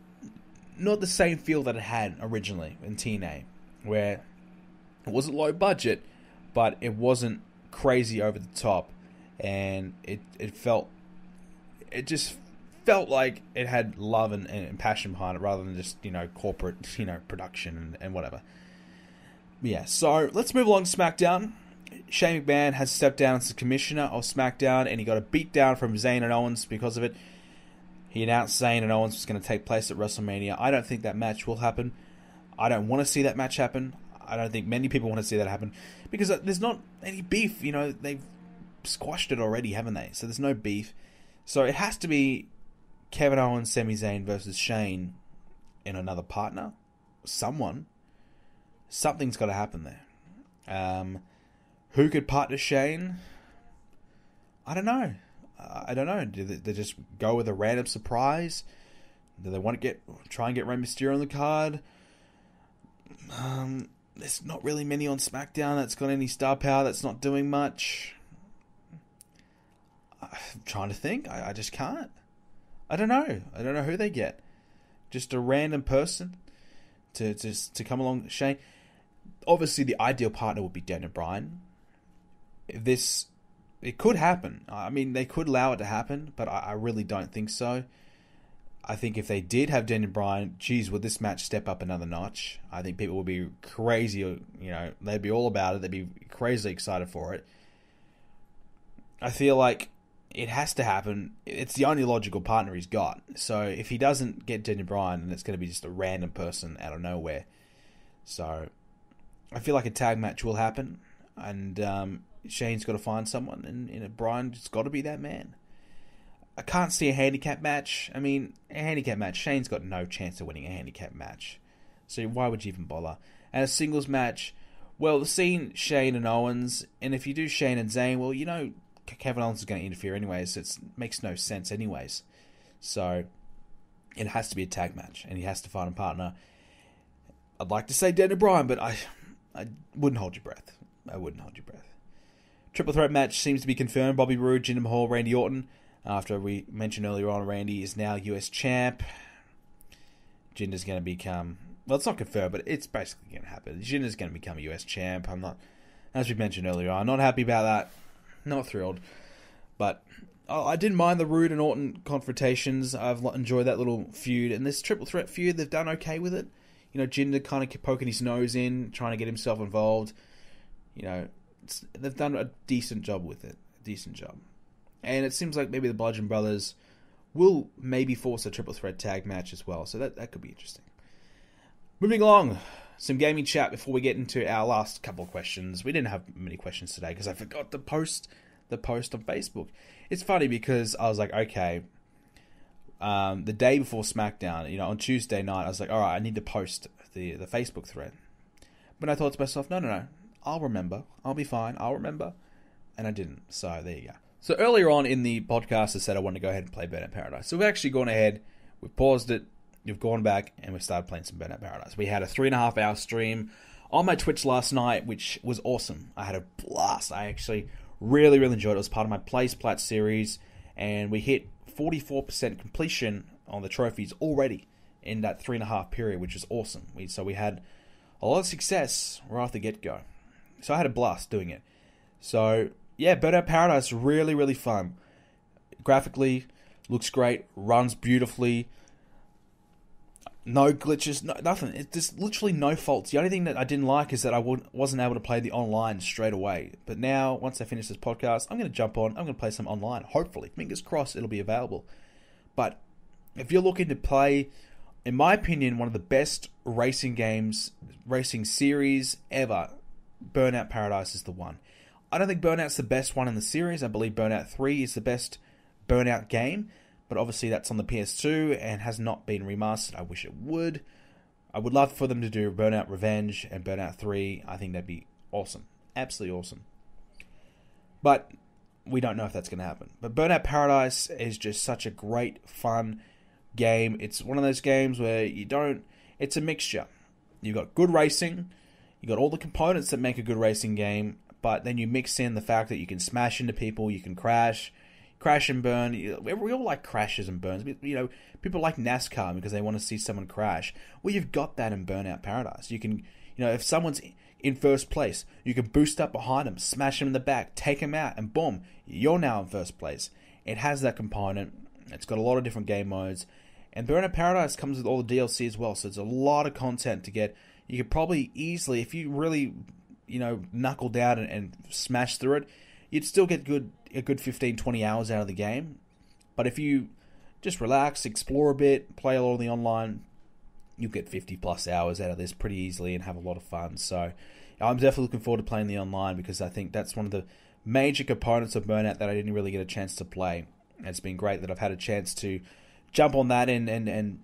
B: the same feel that it had originally in TNA, where it wasn't low budget, but it wasn't crazy over the top, and it just felt like it had love and passion behind it, rather than just corporate production and whatever. Yeah, so let's move along to SmackDown. Shane McMahon has stepped down as the commissioner of SmackDown, and he got a beat down from Zayn and Owens because of it. He announced Zayn and Owens was going to take place at WrestleMania. I don't think that match will happen. I don't want to see that match happen. I don't think many people want to see that happen, because there's not any beef. They've squashed it already, haven't they? So there's no beef. So it has to be Kevin Owens, Sami Zayn versus Shane in another partner. Something's got to happen there. Who could partner Shane? I don't know. Do they just go with a random surprise? Do they want to try and get Rey Mysterio on the card? There's not really many on SmackDown that's got any star power. That's not doing much. I'm trying to think. I just can't. I don't know. I don't know who they get. Just a random person to come along. Shane. Obviously, the ideal partner would be Daniel Bryan. It could happen. I mean, they could allow it to happen, but I really don't think so. I think if they did have Daniel Bryan, geez, would this match step up another notch? I think people would be crazy, they'd be all about it. They'd be crazily excited for it. I feel like it has to happen. It's the only logical partner he's got. So if he doesn't get Daniel Bryan, then it's going to be just a random person out of nowhere. So I feel like a tag match will happen, and Shane's got to find someone, and Bryan's got to be that man. I can't see a handicap match. I mean, a handicap match, Shane's got no chance of winning a handicap match. So why would you even bother? And a singles match, well, seeing Shane and Owens, and if you do Shane and Zayn, well, Kevin Owens is going to interfere anyways, so it makes no sense anyways. So it has to be a tag match, and he has to find a partner. I'd like to say Daniel Bryan, but I wouldn't hold your breath. I wouldn't hold your breath. Triple threat match seems to be confirmed. Bobby Roode, Jinder Mahal, Randy Orton. After we mentioned earlier on, Randy is now US champ. Jinder's going to become... Well, it's not confirmed, but it's basically going to happen. Jinder's going to become a US champ. I'm not... As we mentioned earlier on, not happy about that. Not thrilled. But I didn't mind the Roode and Orton confrontations. I've enjoyed that little feud. And this triple threat feud, they've done okay with it. Jinder kind of poking his nose in, trying to get himself involved. They've done a decent job with it. A decent job. And it seems like maybe the Bludgeon Brothers will maybe force a triple threat tag match as well. So that could be interesting. Moving along. Some gaming chat before we get into our last couple of questions. We didn't have many questions today because I forgot to post the post on Facebook. It's funny because I was like, okay, the day before SmackDown, on Tuesday night, I was like, all right, I need to post the Facebook thread. But I thought to myself, no, I'll remember. I'll be fine. I'll remember. And I didn't. So there you go. So earlier on in the podcast, I said I wanted to go ahead and play Burnout Paradise. So we've actually gone ahead, we've paused it, we've gone back, and we've started playing some Burnout Paradise. We had a 3.5 hour stream on my Twitch last night, which was awesome. I had a blast. I actually really, really enjoyed it. It was part of my Plays Plat series, and we hit 44% completion on the trophies already in that 3.5 period, which is awesome. So we had a lot of success right off the get-go. So I had a blast doing it. So yeah, Burnout Paradise, really, really fun. Graphically, looks great, runs beautifully. No glitches, nothing. It's just literally no faults. The only thing that I didn't like is that I wasn't able to play the online straight away. But now, once I finish this podcast, I'm going to jump on. I'm going to play some online. Hopefully, fingers crossed, it'll be available. But if you're looking to play, in my opinion, one of the best racing games, racing series ever, Burnout Paradise is the one. I don't think Burnout's the best one in the series. I believe Burnout 3 is the best Burnout game. But obviously that's on the PS2 and has not been remastered. I wish it would. I would love for them to do Burnout Revenge and Burnout 3. I think that'd be awesome. Absolutely awesome. But we don't know if that's going to happen. But Burnout Paradise is just such a great, fun game. It's one of those games where it's a mixture. You've got good racing. You've got all the components that make a good racing game. but then you mix in the fact that you can smash into people, you can crash and burn. We all like crashes and burns. People like NASCAR because they want to see someone crash. Well, you've got that in Burnout Paradise. You can, if someone's in first place, you can boost up behind them, smash them in the back, take them out, and boom, you're now in first place. It has that component. It's got a lot of different game modes. And Burnout Paradise comes with all the DLC as well, so it's a lot of content to get. You could probably easily, if you really, knuckle down and smash through it, you'd still get a good 15, 20 hours out of the game. But if you just relax, explore a bit, play a lot of the online, you'll get 50 plus hours out of this pretty easily and have a lot of fun. So I'm definitely looking forward to playing the online because I think that's one of the major components of Burnout that I didn't really get a chance to play. And it's been great that I've had a chance to jump on that and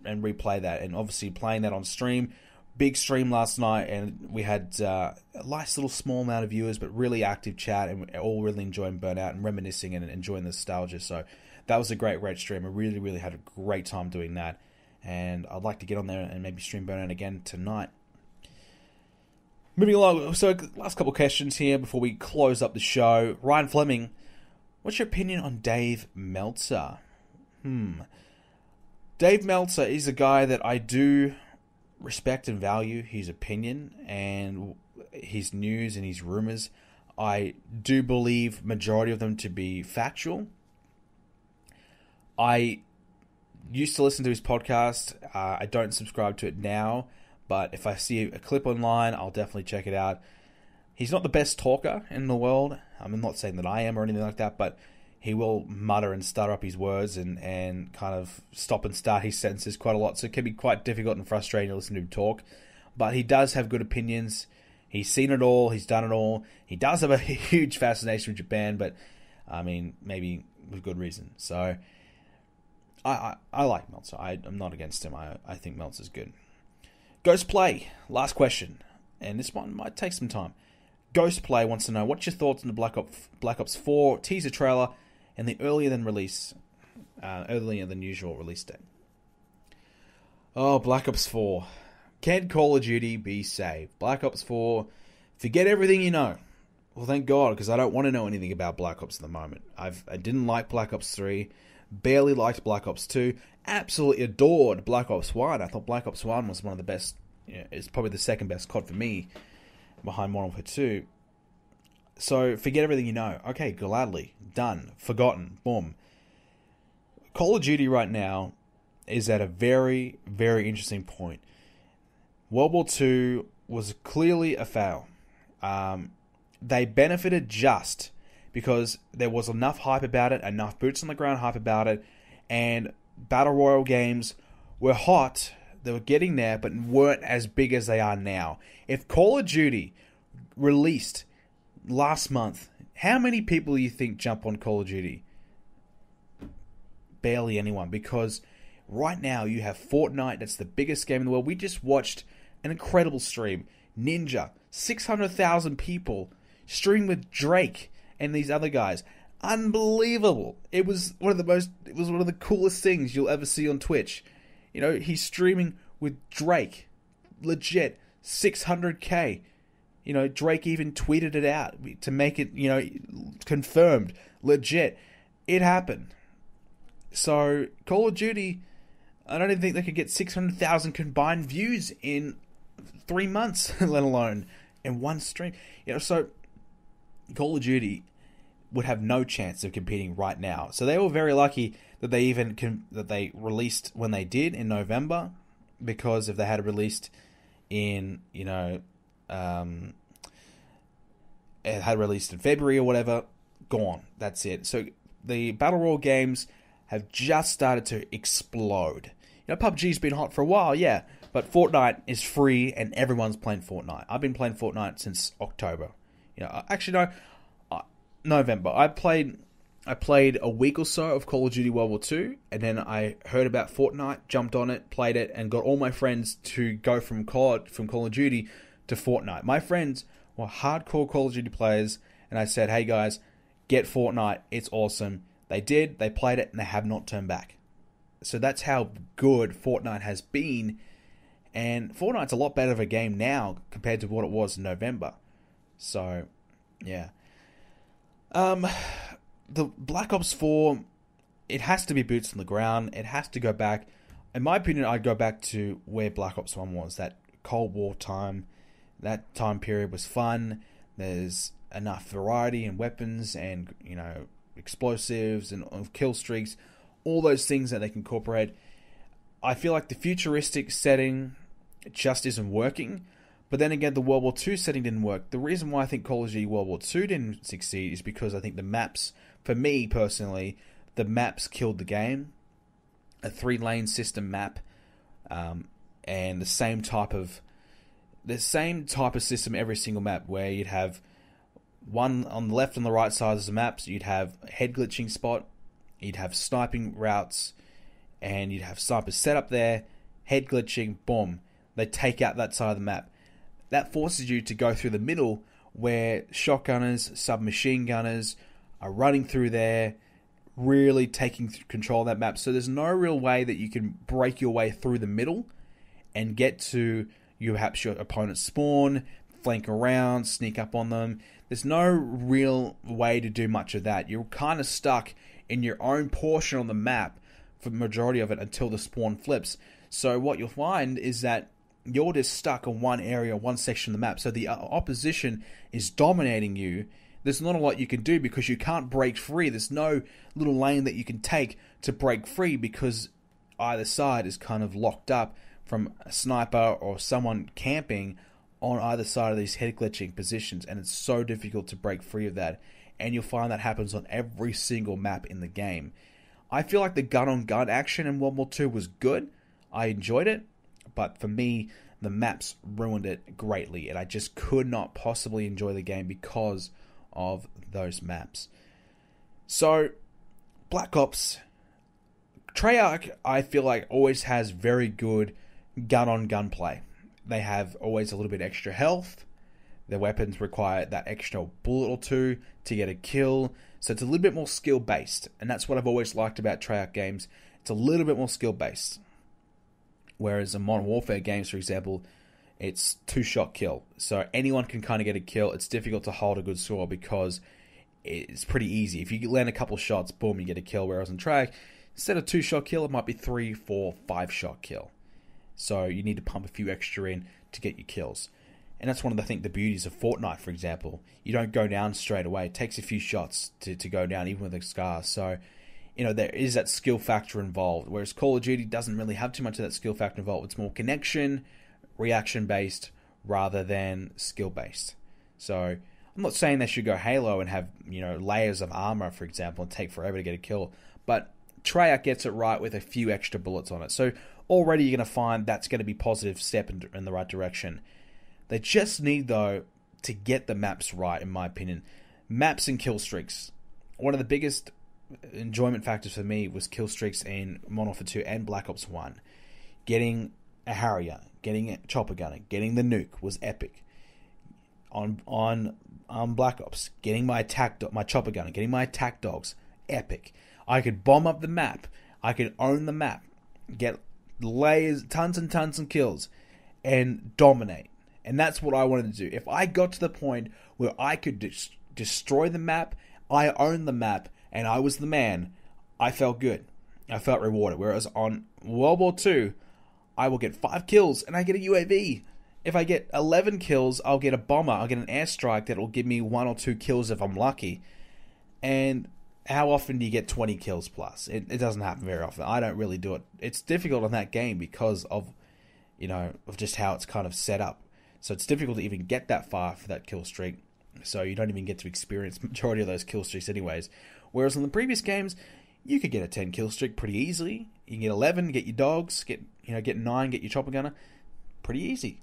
B: replay that. And obviously playing that on stream, big stream last night, and we had a nice little small amount of viewers, but really active chat, and we're all really enjoying Burnout and reminiscing and enjoying the nostalgia. So that was a great stream. I really, really had a great time doing that. And I'd like to get on there and maybe stream Burnout again tonight. Moving along, so last couple of questions here before we close up the show. Ryan Fleming, what's your opinion on Dave Meltzer? Dave Meltzer is a guy that I do respect and value his opinion and his news and his rumors. I do believe majority of them to be factual. I used to listen to his podcast. I don't subscribe to it now, but if I see a clip online, I'll definitely check it out. He's not the best talker in the world. I'm not saying that I am or anything like that, but he will mutter and stutter up his words and kind of stop and start his sentences quite a lot. So it can be quite difficult and frustrating to listen to him talk. But he does have good opinions. He's seen it all. He's done it all. He does have a huge fascination with Japan, but I mean, maybe with good reason. So I like Meltzer. I'm not against him. I think Meltzer's good. Ghost Play, last question. And this one might take some time. Ghost Play wants to know, what's your thoughts on the Black Ops 4 teaser trailer and the earlier than usual release date? Oh, Black Ops 4. Can Call of Duty be saved? Black Ops 4, forget everything you know. Well, thank God, because I don't want to know anything about Black Ops at the moment. I didn't like Black Ops 3, barely liked Black Ops 2, absolutely adored Black Ops 1. I thought Black Ops 1 was one of the best, it's probably the second best COD for me, behind Modern Warfare 2. So, forget everything you know. Okay, gladly. Done. Forgotten. Boom. Call of Duty right now is at a very, very interesting point. World War II was clearly a fail. They benefited just because there was enough hype about it, enough boots on the ground hype about it, and Battle Royale games were hot. They were getting there, but weren't as big as they are now. If Call of Duty released last month, how many people do you think jump on Call of Duty? Barely anyone, because right now you have Fortnite, that's the biggest game in the world. We just watched an incredible stream. Ninja, 600,000 people, stream with Drake and these other guys. Unbelievable. It was one of the coolest things you'll ever see on Twitch. He's streaming with Drake. Legit. 600k. Drake even tweeted it out to make it, confirmed. Legit. It happened. So, Call of Duty, I don't even think they could get 600,000 combined views in 3 months, let alone in one stream. So Call of Duty would have no chance of competing right now. So they were very lucky that they released when they did in November, because if they had released in February or whatever, gone. That's it. So the Battle Royale games have just started to explode. PUBG's been hot for a while, yeah, but Fortnite is free and everyone's playing Fortnite. I've been playing Fortnite since October. November. I played a week or so of Call of Duty World War II, and then I heard about Fortnite, jumped on it, played it, and got all my friends to go from Call of Duty to Fortnite. My friends were hardcore Call of Duty players, and I said, hey guys, get Fortnite, it's awesome. They did, they played it, and they have not turned back. So that's how good Fortnite has been, and Fortnite's a lot better of a game now compared to what it was in November. So Yeah. The Black Ops 4, it has to be boots on the ground. It has to go back. In my opinion, I'd go back to where Black Ops 1 was. That Cold War time. That time period was fun. There's enough variety in weapons and, explosives and kill streaks. All those things that they can incorporate. I feel like the futuristic setting just isn't working. But then again, the World War II setting didn't work. The reason why I think Call of Duty World War II didn't succeed is because I think the maps, for me personally, the maps killed the game. A 3-lane system map, and the same type of system every single map, where you'd have one on the left and the right sides of the maps. You'd have a head glitching spot, you'd have sniping routes, and you'd have snipers set up there, head glitching, boom, they take out that side of the map. That forces you to go through the middle, where shotgunners, submachine gunners are running through there, really taking control of that map. So there's no real way that you can break your way through the middle and get to perhaps your opponent's spawn, flank around, sneak up on them. There's no real way to do much of that. You're kind of stuck in your own portion on the map for the majority of it until the spawn flips. So what you'll find is that you're just stuck in one area, one section of the map. So the opposition is dominating you. There's not a lot you can do because you can't break free. There's no little lane that you can take to break free because either side is kind of locked up from a sniper or someone camping on either side of these head glitching positions. And it's so difficult to break free of that. And you'll find that happens on every single map in the game. I feel like the gun-on-gun action in World War II was good. I enjoyed it. But for me, the maps ruined it greatly, and I just could not possibly enjoy the game because of those maps. So, Black Ops, Treyarch, I feel like, always has very good gun-on-gun play. They have always a little bit extra health. Their weapons require that extra bullet or two to get a kill. So it's a little bit more skill-based, and that's what I've always liked about Treyarch games. It's a little bit more skill-based. Whereas in Modern Warfare games, for example, it's 2-shot kill. So anyone can kind of get a kill. It's difficult to hold a good score because it's pretty easy. If you land a couple shots, boom, you get a kill. Whereas in Treyarch, instead of 2-shot kill, it might be 3, 4, 5-shot kill. So you need to pump a few extra in to get your kills. And that's one of the beauties of Fortnite, for example. You don't go down straight away. It takes a few shots to go down, even with a scar. So there is that skill factor involved, whereas Call of Duty doesn't really have too much of that skill factor involved. It's more connection, reaction-based, rather than skill-based. So I'm not saying they should go Halo and have, layers of armor, for example, and take forever to get a kill, but Treyarch gets it right with a few extra bullets on it. So already you're going to find that's going to be a positive step in the right direction. They just need, though, to get the maps right, in my opinion. Maps and kill streaks. One of the biggest enjoyment factors for me was kill streaks in Modern Warfare 2 and Black Ops 1. Getting a Harrier, getting a chopper gunner, getting the nuke was epic. On Black Ops, getting my chopper gunner, getting my attack dogs, epic. I could bomb up the map. I could own the map, get layers, tons and tons of kills, and dominate. And that's what I wanted to do. If I got to the point where I could destroy the map, I owned the map, and I was the man, I felt good. I felt rewarded. Whereas on World War II, I will get 5 kills and I get a UAV. If I get 11 kills, I'll get a bomber. I'll get an airstrike that will give me 1 or 2 kills if I'm lucky. And how often do you get 20 kills plus? It doesn't happen very often. I don't really do it. It's difficult in that game because of just how it's kind of set up. So it's difficult to even get that far for that kill streak. So you don't even get to experience the majority of those kill streaks anyways. Whereas in the previous games, you could get a 10 kill streak pretty easily. You can get 11, get your dogs, get 9, get your chopper gunner. Pretty easy.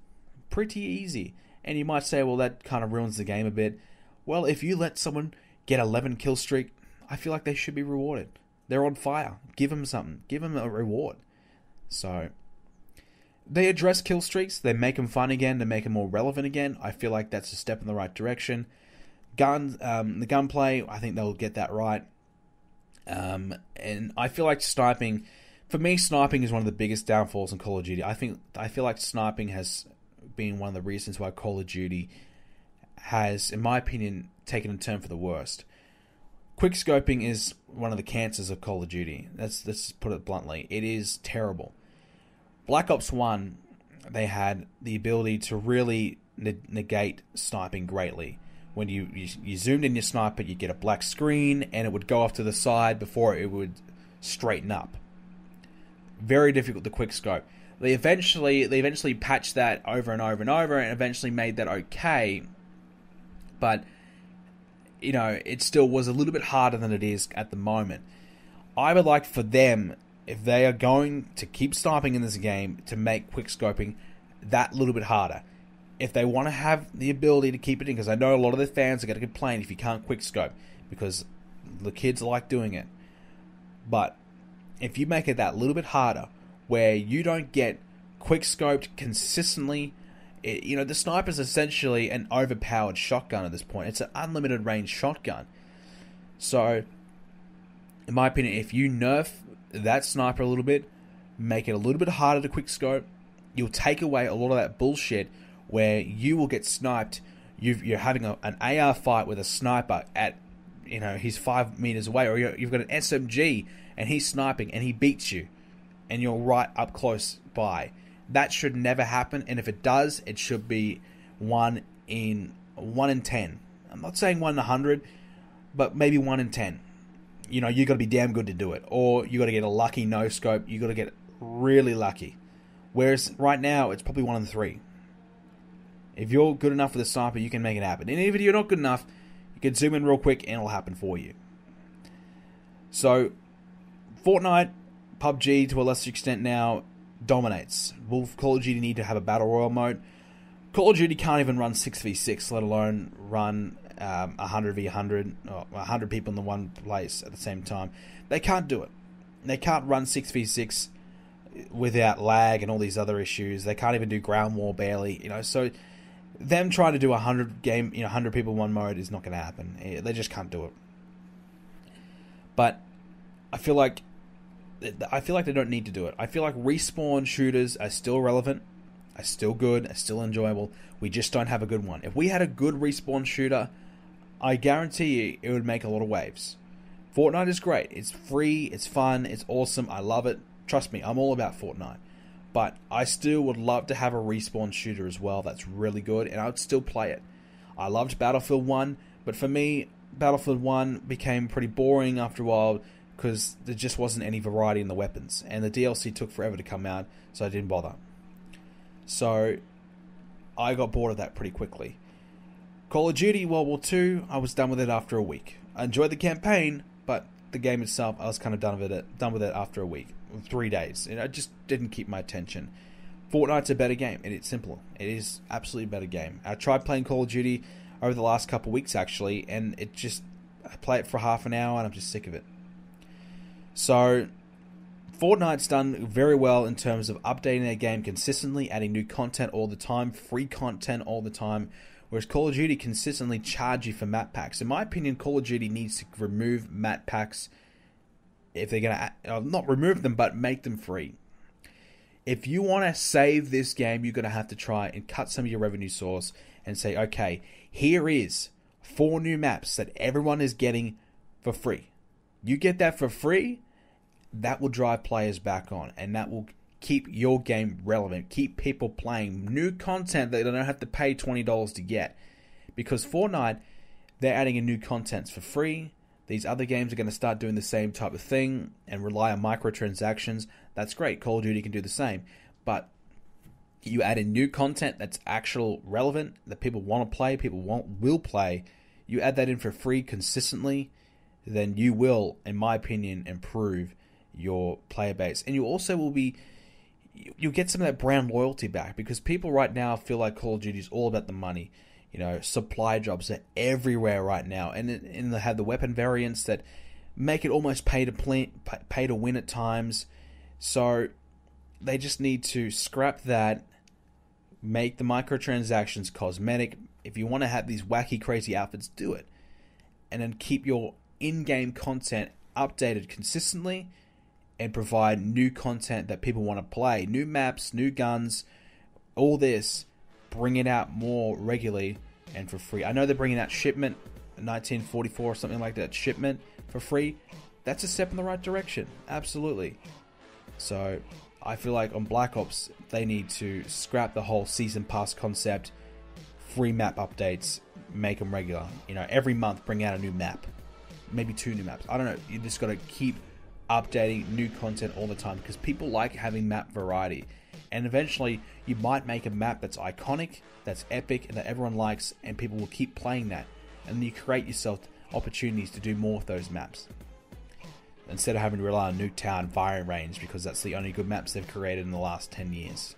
B: And you might say, well, that kind of ruins the game a bit. Well, if you let someone get 11 kill streak, I feel like they should be rewarded. They're on fire. Give them something. Give them a reward. So they address kill streaks. They make them fun again. They make them more relevant again. I feel like that's a step in the right direction. The gunplay, I think they'll get that right. And I feel like sniping, for me, sniping is one of the biggest downfalls in Call of Duty. I feel like sniping has been one of the reasons why Call of Duty has, in my opinion, taken a turn for the worst. Quickscoping is one of the cancers of Call of Duty. Let's put it bluntly. It is terrible. Black Ops 1, they had the ability to really negate sniping greatly. When you zoomed in your sniper, you get a black screen, and it would go off to the side before it would straighten up. Very difficult to quickscope. They eventually patched that over and over and over, and eventually made that okay. But you know, it still was a little bit harder than it is at the moment. I would like for them, if they are going to keep sniping in this game, to make quickscoping that little bit harder. If they want to have the ability to keep it in, because I know a lot of the fans are going to complain if you can't quickscope, because the kids like doing it. But if you make it that little bit harder, where you don't get quickscoped consistently, the sniper's essentially an overpowered shotgun at this point. It's an unlimited range shotgun. So, in my opinion, if you nerf that sniper a little bit, make it a little bit harder to quickscope, you'll take away a lot of that bullshit where you will get sniped. You're having an AR fight with a sniper at, he's 5 meters away, or you've got an SMG and he's sniping and he beats you, and you're right up close by. That should never happen, and if it does, it should be 1 in 10. I'm not saying 1 in 100, but maybe 1 in 10. You got to be damn good to do it, or you got to get a lucky no scope. You got to get really lucky. Whereas right now, it's probably 1 in 3. If you're good enough with a sniper, you can make it happen. And if you're not good enough, you can zoom in real quick and it'll happen for you. So, Fortnite, PUBG to a lesser extent now, dominates. Will Call of Duty need to have a Battle Royal mode? Call of Duty can't even run 6v6, let alone run 100v100, or 100 people in the one place at the same time. They can't do it. They can't run 6v6 without lag and all these other issues. They can't even do ground war barely, so them trying to do 100 people in one mode is not going to happen. They just can't do it. But I feel like they don't need to do it. I feel like respawn shooters are still relevant, are still good, are still enjoyable. We just don't have a good one. If we had a good respawn shooter, I guarantee you it would make a lot of waves. Fortnite is great. It's free, it's fun, it's awesome. I love it. Trust me, I'm all about Fortnite. But I still would love to have a respawn shooter as well that's really good, and I would still play it. I loved Battlefield 1, but for me, Battlefield 1 became pretty boring after a while because there just wasn't any variety in the weapons, and the DLC took forever to come out, so I didn't bother. So, I got bored of that pretty quickly. Call of Duty World War II, I was done with it after a week. I enjoyed the campaign, but the game itself, I was kind of done with it after a week, 3 days, and it just didn't keep my attention. Fortnite's a better game, and it's simpler. It is absolutely a better game. I tried playing Call of Duty over the last couple of weeks, actually, and I play it for half an hour, and I'm just sick of it. So, Fortnite's done very well in terms of updating their game consistently, adding new content all the time, free content all the time, whereas Call of Duty consistently charge you for map packs. In my opinion, Call of Duty needs to remove map packs if they're going to, not remove them, but make them free. If you want to save this game, you're going to have to try and cut some of your revenue source and say, okay, here is 4 new maps that everyone is getting for free. You get that for free, that will drive players back on, and that will keep your game relevant, keep people playing new content that they don't have to pay $20 to get. Because Fortnite, they're adding in new contents for free. These other games are going to start doing the same type of thing and rely on microtransactions. That's great. Call of Duty can do the same. But you add in new content that's actual relevant, that people want to play, will play. You add that in for free consistently, then you will, in my opinion, improve your player base. And you also you'll get some of that brand loyalty back, because people right now feel like Call of Duty is all about the money. Supply drops are everywhere right now, and they have the weapon variants that make it almost pay to win at times. So they just need to scrap that, make the microtransactions cosmetic. If you want to have these wacky, crazy outfits, do it, and then keep your in-game content updated consistently, and provide new content that people want to play, new maps, new guns, all this. Bring it out more regularly, and for free. I know they're bringing out Shipment 1944 or something like that, Shipment for free. That's a step in the right direction, absolutely. So I feel like on Black Ops, they need to scrap the whole season pass concept, free map updates, make them regular. You know, every month bring out a new map, maybe 2 new maps. I don't know. You just got to keep updating new content all the time because people like having map variety. And eventually, you might make a map that's iconic, that's epic, and that everyone likes, and people will keep playing that. And then you create yourself opportunities to do more of those maps, instead of having to rely on Nuketown, Firing Range, because that's the only good maps they've created in the last 10 years.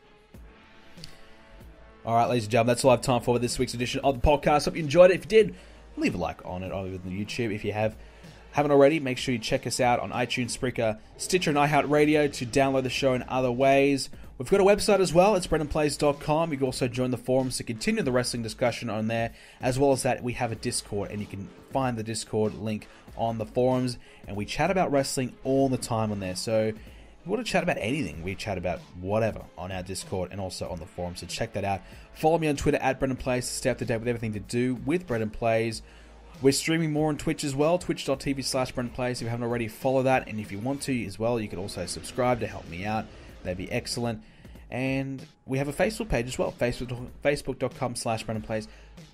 B: Alright, ladies and gentlemen, that's all I have time for this week's edition of the podcast. Hope you enjoyed it. If you did, leave a like on it over on YouTube. If you haven't already, make sure you check us out on iTunes, Spreaker, Stitcher, and iHeartRadio to download the show in other ways. We've got a website as well. It's BrendanPlays.com. You can also join the forums to continue the wrestling discussion on there. As well as that, we have a Discord, and you can find the Discord link on the forums. And we chat about wrestling all the time on there. So if you want to chat about anything, we chat about whatever on our Discord and also on the forum. So check that out. Follow me on Twitter at BrendanPlays to stay up to date with everything to do with Brendan Plays. We're streaming more on Twitch as well, twitch.tv/BrendanPlays. If you haven't already, follow that. And if you want to as well, you can also subscribe to help me out. That'd be excellent. And we have a Facebook page as well, facebook.com/BrendanPlays.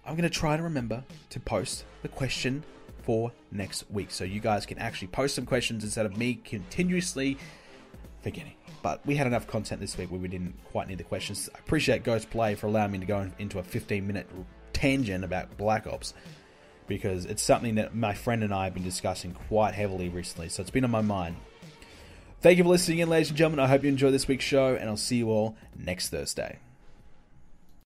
B: I'm going to try to remember to post the question for next week, so you guys can actually post some questions instead of me continuously forgetting. But we had enough content this week where we didn't quite need the questions. I appreciate Ghost Play for allowing me to go into a 15-minute tangent about Black Ops, because it's something that my friend and I have been discussing quite heavily recently, so it's been on my mind. Thank you for listening in, ladies and gentlemen. I hope you enjoyed this week's show, and I'll see you all next Thursday.